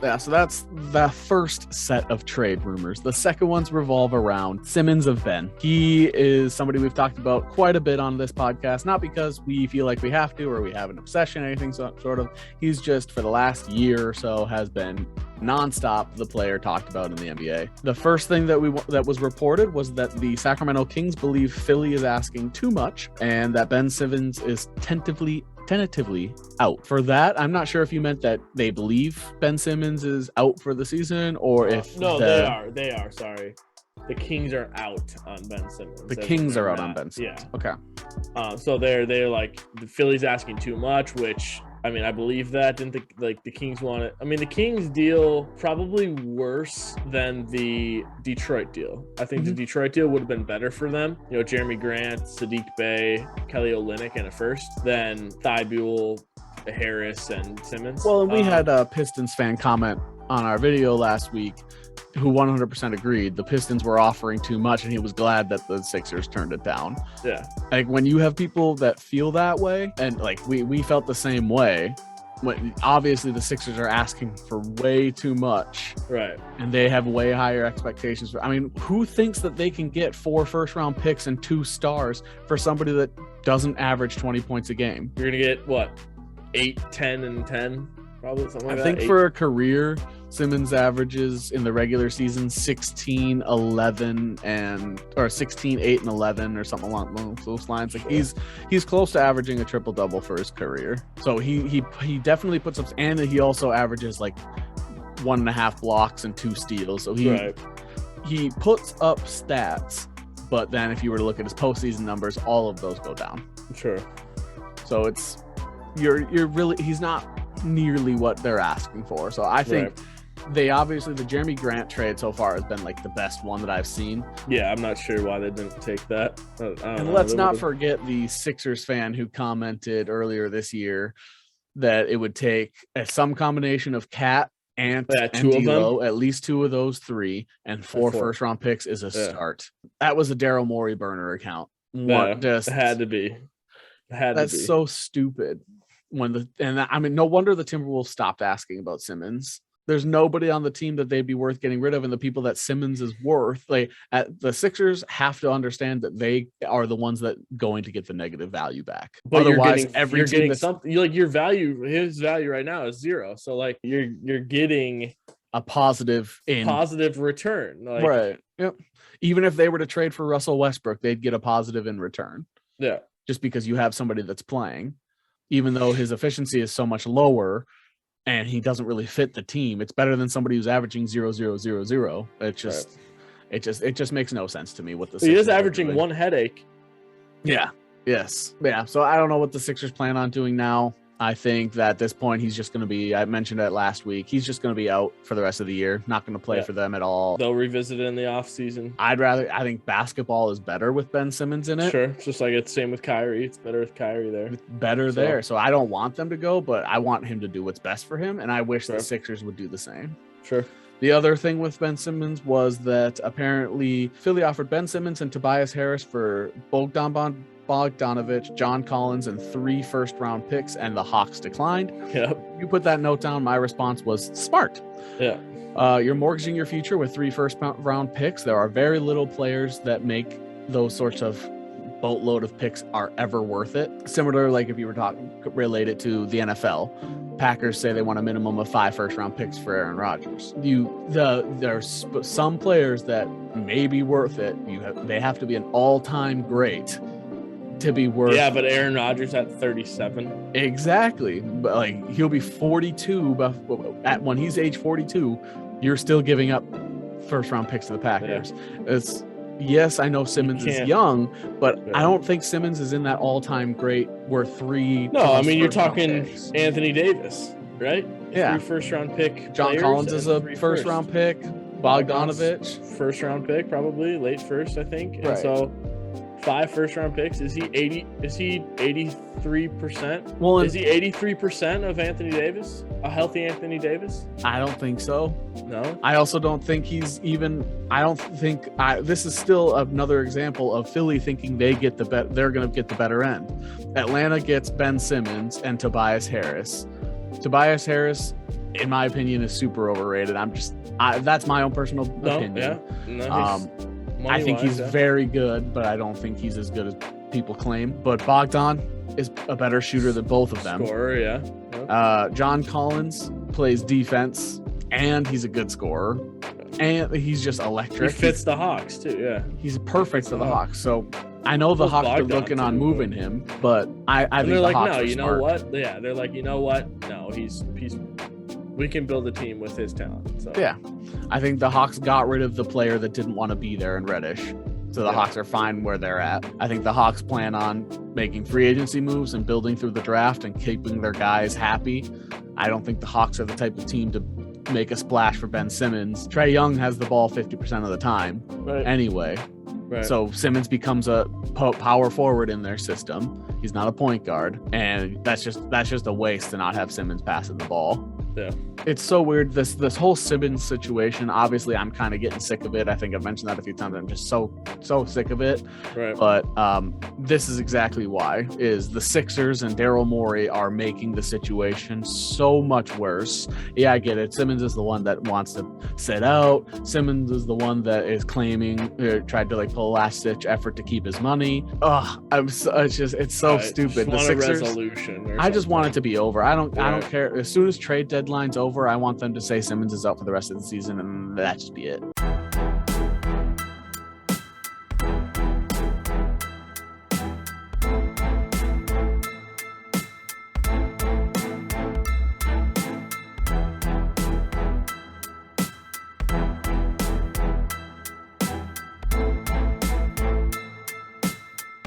Yeah, so that's the first set of trade rumors. The second ones revolve around Simmons of Ben. He is somebody we've talked about quite a bit on this podcast, not because we feel like we have to or we have an obsession or anything sort of. He's just, for the last year or so, has been nonstop the player talked about in the NBA. The first thing that was reported was that the Sacramento Kings believe Philly is asking too much and that Ben Simmons is tentatively out. For that, I'm not sure if you meant that they believe Ben Simmons is out for the season or if they are sorry. The Kings are out on Ben Simmons. The Kings are out on Ben Simmons. Yeah. Okay. So they're like, the Philly's asking too much, which, I mean, I believe that. Didn't the Kings want it? I mean, the Kings deal probably worse than the Detroit deal. I think the Detroit deal would have been better for them. You know, Jeremy Grant, Sadiq Bey, Kelly Olynyk in a first, than Thibault, Harris, and Simmons. Well, and we had a Pistons fan comment on our video last week who 100% agreed the Pistons were offering too much and he was glad that the Sixers turned it down. Yeah. Like, when you have people that feel that way, and like we felt the same way, when obviously the Sixers are asking for way too much. Right. And they have way higher expectations. I mean, who thinks that they can get 4 first-round picks and 2 stars for somebody that doesn't average 20 points a game? You're going to get, what, 8, 10, and 10? Probably something like that. I think 8. For a career, Simmons averages in the regular season 16, 11, or 16, 8, and 11 or something along those lines. Like, he's close to averaging a triple-double for his career. So he definitely puts up, and he also averages like 1.5 blocks and 2 steals. So he puts up stats, but then if you were to look at his postseason numbers, all of those go down. Sure. So he's not nearly what they're asking for. So I think the Jeremy Grant trade so far has been like the best one that I've seen. Yeah, I'm not sure why they didn't take that. And let's not forget the Sixers fan who commented earlier this year that it would take some combination of Cat, Ant, and D'Lo, at least 2 of those 3, and 4 first-round picks is a start. That was a Daryl Morey burner account. It had to be. That's so stupid. No wonder the Timberwolves stopped asking about Simmons. There's nobody on the team that they'd be worth getting rid of, and the people that Simmons is worth, the Sixers have to understand that they are the ones that going to get the negative value back. But otherwise, you're getting something. Like, his value right now is 0. So like you're getting a positive return. Like, right. Yep. Even if they were to trade for Russell Westbrook, they'd get a positive in return. Yeah. Just because you have somebody that's playing, even though his efficiency is so much lower and he doesn't really fit the team, it's better than somebody who's averaging 0-0-0-0. It just makes no sense to me what the Sixers he is averaging 1 headache. Yeah. Yes. Yeah. So I don't know what the Sixers plan on doing now. I think that at this point, he's just going to be, I mentioned it last week, he's just going to be out for the rest of the year, not going to play for them at all. They'll revisit it in the offseason. I think basketball is better with Ben Simmons in it. Sure. It's just like it's same with Kyrie. It's better with Kyrie there. It's better there. So I don't want them to go, but I want him to do what's best for him. And I wish the Sixers would do the same. Sure. The other thing with Ben Simmons was that apparently Philly offered Ben Simmons and Tobias Harris for Bogdanovich, John Collins, and 3 first-round picks, and the Hawks declined. Yep. You put that note down. My response was smart. Yeah. You're mortgaging your future with 3 first-round picks. There are very little players that make those sorts of boatload of picks are ever worth it. Similar, like if you were talking related to the NFL, Packers say they want a minimum of 5 first-round picks for Aaron Rodgers. There's some players that may be worth it. They have to be an all-time great to be worth. Yeah, but Aaron Rodgers at 37. Exactly. But like, he'll be 42, but when he's age 42, you're still giving up first-round picks to the Packers. Yeah. Yes, I know Simmons is young, but I don't think Simmons is in that all-time great worth 3. No, I mean, you're talking picks. Anthony Davis, right? Yeah. 3 first-round pick. John Collins is a first-round pick. Bogdanovich, first-round pick, probably late first, I think. And so 5 first-round picks. Is he 80? Is he 83%? Well, is he 83% of Anthony Davis? A healthy Anthony Davis? I don't think so. No. I also don't think he's even. I don't think. This is still another example of Philly thinking they're going to get the better end. Atlanta gets Ben Simmons and Tobias Harris. Tobias Harris in my opinion, is super overrated. That's my own personal opinion. I think he's very good, but I don't think he's as good as people claim. But Bogdan is a better shooter than both of them. Scorer, yeah. John Collins plays defense, and he's a good scorer, and he's just electric. He fits the Hawks too, yeah. He's perfect for the Hawks. So I know the Hawks are looking on moving him, but I think they're the like, Hawks no, are you smart. know what? Yeah, they're like, you know what? No, he's. We can build a team with his talent. So. Yeah, I think the Hawks got rid of the player that didn't want to be there in Reddish. So the Hawks are fine where they're at. I think the Hawks plan on making free agency moves and building through the draft and keeping their guys happy. I don't think the Hawks are the type of team to make a splash for Ben Simmons. Trae Young has the ball 50% of the time anyway. Right. So Simmons becomes a power forward in their system. He's not a point guard. And that's just a waste to not have Simmons passing the ball. Yeah. It's so weird, this whole Simmons situation. Obviously, I'm kind of getting sick of it. I think I've mentioned that a few times. I'm just so sick of it. Right. But this is exactly why, is the Sixers and Daryl Morey are making the situation so much worse. Yeah, I get it. Simmons is the one that wants to sit out. Simmons is the one that is claiming, tried to pull a last-ditch effort to keep his money. It's so stupid. The Sixers, resolution. I just want it to be over. I don't care. As soon as trade deadline's over, I want them to say Simmons is out for the rest of the season, and that just be it.